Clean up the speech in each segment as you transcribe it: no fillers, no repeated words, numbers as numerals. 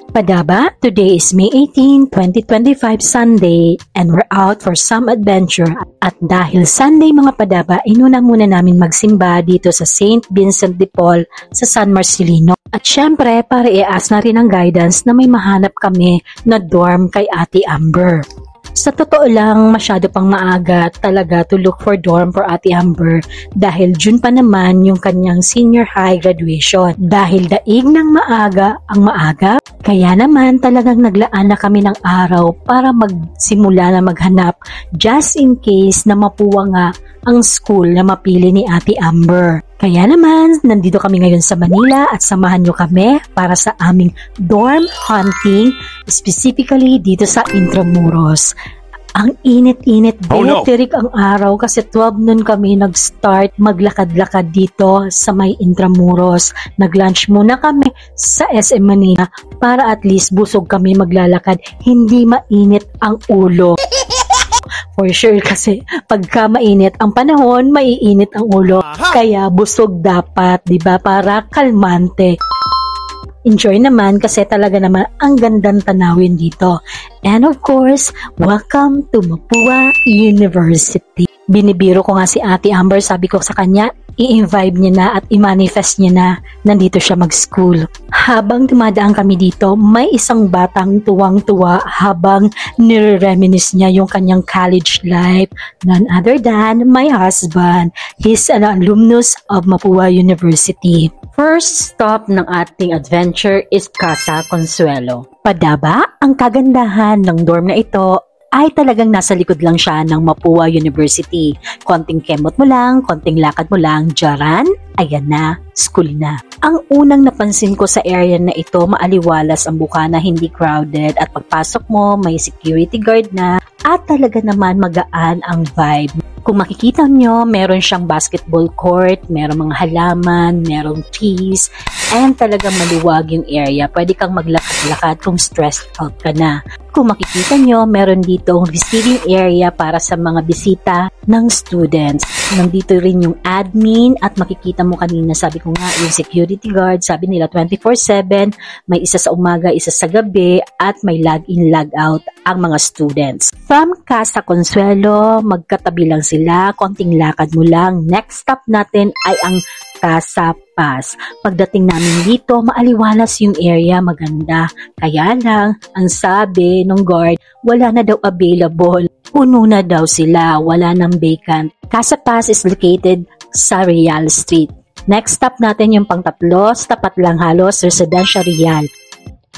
Padaba, today is May 18, 2025 Sunday and we're out for some adventure. At dahil Sunday mga Padaba, inuna muna namin magsimba dito sa St. Vincent de Paul sa San Marcelino. At syempre, para i-ask na rin ang guidance na may mahanap kami na dorm kay Ate Amber. Sa totoo lang, masyado pang maaga talaga to look for dorm for Ate Amber dahil June pa naman yung kanyang senior high graduation. Dahil daig ng maaga ang maaga, kaya naman talagang naglaan na kami ng araw para magsimula na maghanap just in case na mapuwa nga ang school na mapili ni Ate Amber. Kaya naman, nandito kami ngayon sa Manila at samahan nyo kami para sa aming dorm hunting, specifically dito sa Intramuros. Ang init-init, tirik ang araw kasi 12 noon kami nag-start maglakad-lakad dito sa may Intramuros. Nag-lunch muna kami sa SM Manila para at least busog kami maglalakad, hindi mainit ang ulo. For sure kasi pagka mainit ang panahon, maiinit ang ulo. Kaya busog dapat, 'di ba? Para kalmante. Enjoy naman kasi talaga naman ang gandang tanawin dito. And of course, welcome to Mapua University. Binibiro ko nga si Ate Amber, sabi ko sa kanya, i-invite niya na at i-manifest niya na nandito siya mag-school. Habang dumadaan kami dito, may isang batang tuwang-tuwa habang nire-reminisce niya yung kanyang college life. None other than my husband. He's an alumnus of Mapua University. First stop ng ating adventure is Casa Consuelo. Padaba, ang kagandahan ng dorm na ito ay talagang nasa likod lang siya ng Mapua University. Konting kemot mo lang, konting lakad mo lang, dyaran, ayan na, school na. Ang unang napansin ko sa area na ito, maaliwalas ang bukana, hindi crowded at pagpasok mo, may security guard na at talaga naman magaan ang vibe. Kung makikita nyo, meron siyang basketball court, meron mga halaman, merong trees, and talagang maluwag yung area. Pwede kang maglakad-lakad kung stressed out ka na. Kung makikita nyo, meron dito receiving area para sa mga bisita ng students. Nandito rin yung admin at makikita mo kanina, sabi ko nga, yung security guard, sabi nila 24/7, may isa sa umaga, isa sa gabi, at may log-in, log-out ang mga students. From Casa Consuelo, magkatabi lang sila, konting lakad mo lang. Next stop natin ay ang Casa Paz. Pagdating namin dito, maaliwalas yung area, maganda. Kaya lang, ang sabi ng guard, wala na daw available. Puno na daw sila, wala nang vacant. Casa Paz is located sa Real Street. Next stop natin yung pangtatlo, tapat lang halos, Residencia Real.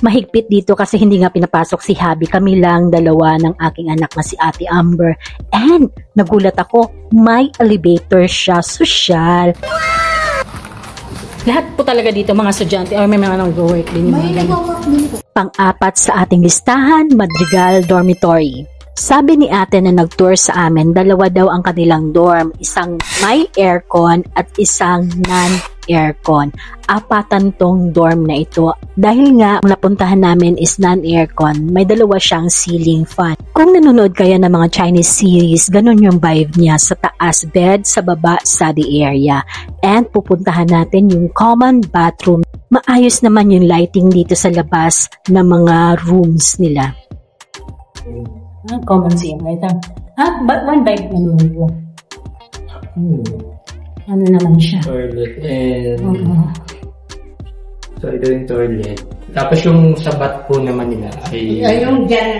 Mahigpit dito kasi hindi nga pinapasok si Habi. Kami lang dalawa ng aking anak na si Ate Amber. And nagulat ako, may elevator siya, sosyal. Lahat po talaga dito mga estudyante or may mga nag-work din. Pang-apat sa ating listahan, Madrigal Dormitory. Sabi ni ate na nag-tour sa amin, dalawa daw ang kanilang dorm, isang may aircon at isang non-aircon. Apatan tong dorm na ito. Dahil nga, ang napuntahan namin is non-aircon, may dalawa siyang ceiling fan. Kung nanonood kaya ng mga Chinese series, ganun yung vibe niya, sa taas bed, sa baba study area. And pupuntahan natin yung common bathroom. Maayos naman yung lighting dito sa labas ng mga rooms nila. Common scene, right? But one bike na nun. Ano naman siya? Toilet and... So, ito yung toilet. Tapos yung sabat po naman nila ay... Yung dyan,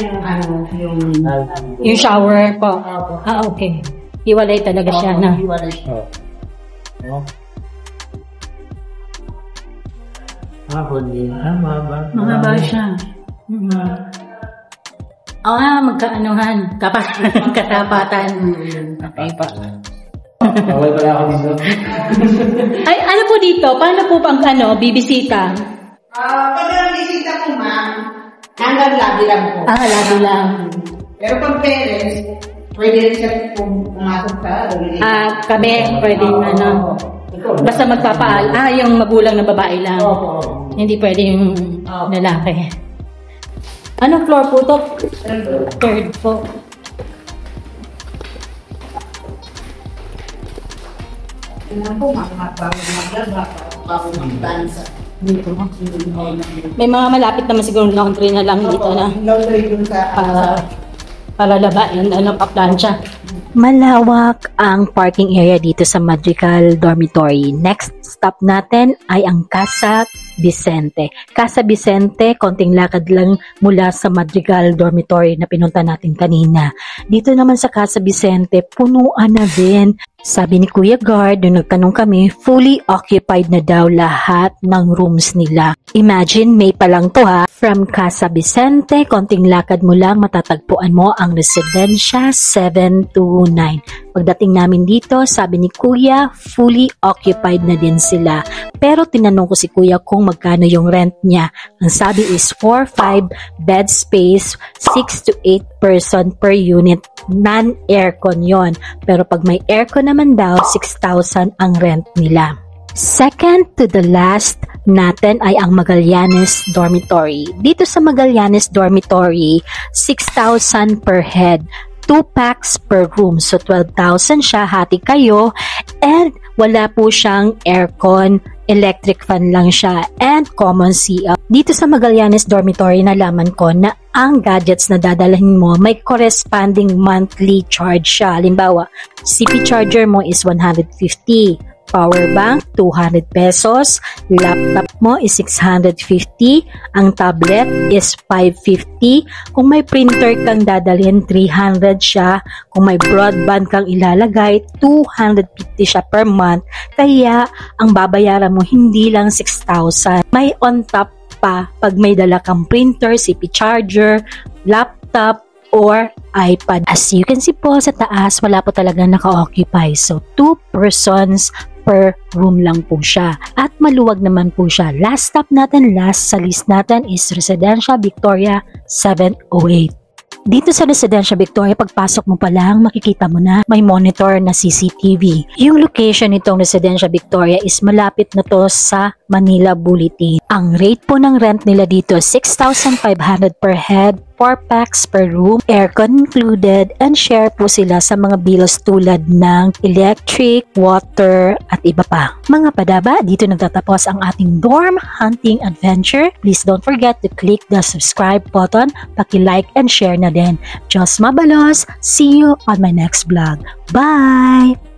yung shower po. Okay. Hiwalay talaga siya na. Hiwalay siya. Huli. Mahaba. Mahaba siya. Magkaanuhan. Katapatan. Okay pa. Bawal pala ako dito. Ay, ano po dito? Paano po pang bibisita? Pag bisita po ma'am, hanggang labi lang po. Labi lang. Pero pag parents, pwede rin siya pumasok ka. Kami, pwede basta magpapaal. Yung magulang na babae lang. Hindi pwede yung lalaki. Anong floor po to? Third po. Tingnan po, bago maglaba, bago magbansa. Dito. May mga malapit naman siguro laundry na lang dito na. Laundry dun sa... Para labain, pa-plancha. Malawak ang parking area dito sa Madrigal Dormitory. Next stop natin ay ang Casa Vicente. Casa Vicente, konting lakad lang mula sa Madrigal Dormitory na pinunta natin kanina. Dito naman sa Casa Vicente, punuan na din. Sabi ni Kuya Guard, nung nagtanong kami, fully occupied na daw lahat ng rooms nila. Imagine, May pa lang to ha. From Casa Vicente, konting lakad mo lang matatagpuan mo ang Residencia 729. Pagdating namin dito, sabi ni Kuya, fully occupied na din sila. Pero tinanong ko si Kuya kung magkano yung rent niya. Ang sabi is 4-5 bed space, 6 to 8 person per unit. Non-aircon yon. Pero pag may aircon naman daw, 6,000 ang rent nila. Second to the last natin ay ang Magallanes Dormitory. Dito sa Magallanes Dormitory, 6,000 per head. 2 packs per room. So, 12,000 siya. Hati kayo. And wala po siyang aircon. Electric fan lang siya. And common CL. Dito sa Magallanes Dormitory, nalaman ko na ang gadgets na dadalhin mo, may corresponding monthly charge siya. Halimbawa, CP charger mo is 150. Power bank, 200 pesos. Laptop mo is 650. Ang tablet is 550. Kung may printer kang dadalhin, 300 siya. Kung may broadband kang ilalagay, 250 siya per month. Kaya, ang babayaran mo hindi lang 6,000. May on top pa pag may dala kang printer, CP charger, laptop, or iPad. As you can see po sa taas, wala po talaga naka-occupy. So, 2 persons per room lang po siya. At maluwag naman po siya. Last stop natin, last sa list natin is Residencia Victoria 708. Dito sa Residencia Victoria, pagpasok mo pa lang, makikita mo na may monitor na CCTV. Yung location nitong Residencia Victoria is malapit na to sa Manila Bulletin. Ang rate po ng rent nila dito, 6,500 per head, 4 packs per room, aircon included, and share po sila sa mga bills tulad ng electric, water, at iba pa. Mga padaba, dito nagtatapos ang ating dorm hunting adventure. Please don't forget to click the subscribe button, paki-like and share na din. Diyos mabalos, see you on my next vlog. Bye!